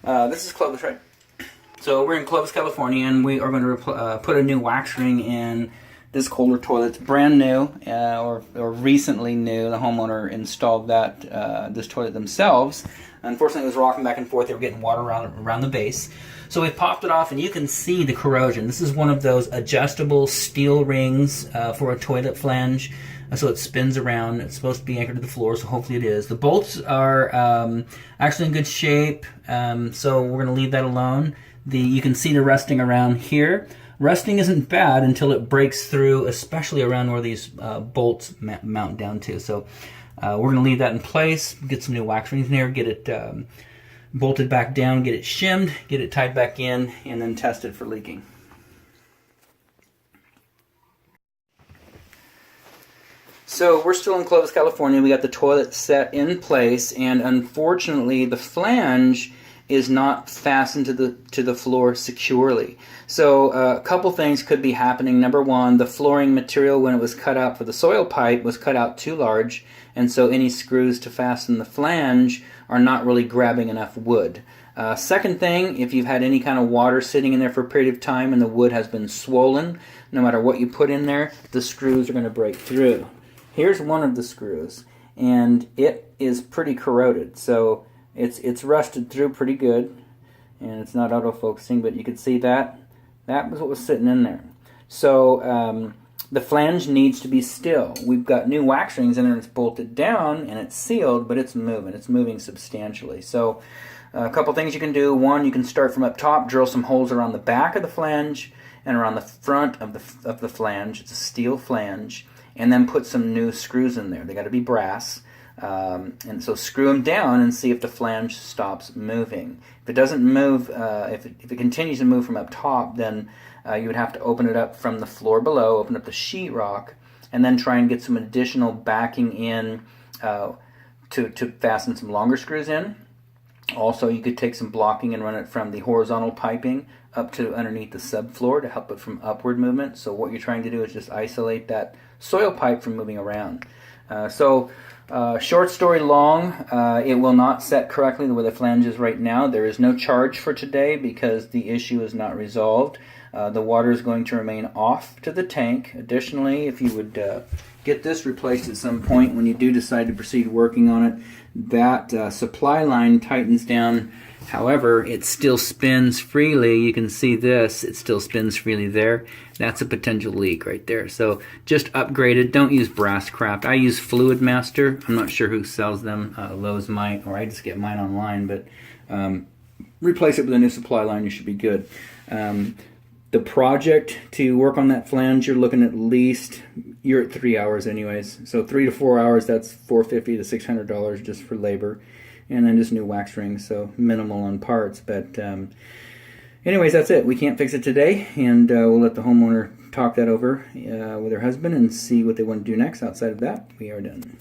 This is Clovis, right? So we're in Clovis, California, and we are going to put a new wax ring in this Kohler toilet. It's brand new, or recently new. The homeowner installed this toilet themselves. Unfortunately, it was rocking back and forth. They were getting water around the base. So we popped it off, and you can see the corrosion. This is one of those adjustable steel rings for a toilet flange. So it spins around. It's supposed to be anchored to the floor, so hopefully it is. The bolts are actually in good shape, so we're going to leave that alone. You can see the rusting around here. Rusting isn't bad until it breaks through, especially around where these bolts mount down to. So we're going to leave that in place, get some new wax rings in there, get it bolted back down, get it shimmed, get it tied back in, and then test it for leaking. So we're still in Clovis, California. We got the toilet set in place, and unfortunately the flange is not fastened to the floor securely. So a couple things could be happening. Number one, the flooring material when it was cut out for the soil pipe was cut out too large, and so any screws to fasten the flange are not really grabbing enough wood. Second thing, if you've had any kind of water sitting in there for a period of time and the wood has been swollen, no matter what you put in there, the screws are going to break through. Here's one of the screws, and it is pretty corroded, so it's rusted through pretty good, and it's not auto-focusing, but you can see that was what was sitting in there. So the flange needs to be still. We've got new wax rings in there, and it's bolted down, and it's sealed, but it's moving substantially. So a couple things you can do. One, you can start from up top, drill some holes around the back of the flange and around the front of the flange. It's a steel flange. And then put some new screws in there. They got to be brass. And so screw them down and see if the flange stops moving. If it doesn't move, if it continues to move from up top, then you would have to open it up from the floor below, open up the sheetrock, and then try and get some additional backing in to fasten some longer screws in. Also, you could take some blocking and run it from the horizontal piping up to underneath the subfloor to help it from upward movement. So what you're trying to do is just isolate that soil pipe from moving around. Short story long, it will not set correctly the way the flange is right now. There is no charge for today because the issue is not resolved. The water is going to remain off to the tank. Additionally, if you would get this replaced at some point when you do decide to proceed working on it, that supply line tightens down. However, it still spins freely. You can see this, it still spins freely there. That's a potential leak right there. So just upgrade it. Don't use brass crap. I use Fluid Master. I'm not sure who sells them. Lowe's might, or I just get mine online, but replace it with a new supply line, you should be good. The project to work on that flange, you're looking at least, you're at 3 hours anyways. So 3 to 4 hours, that's $450 to $600 just for labor. And then just new wax rings, so minimal on parts. But anyways, that's it. We can't fix it today, and we'll let the homeowner talk that over with her husband and see what they want to do next. Outside of that, we are done.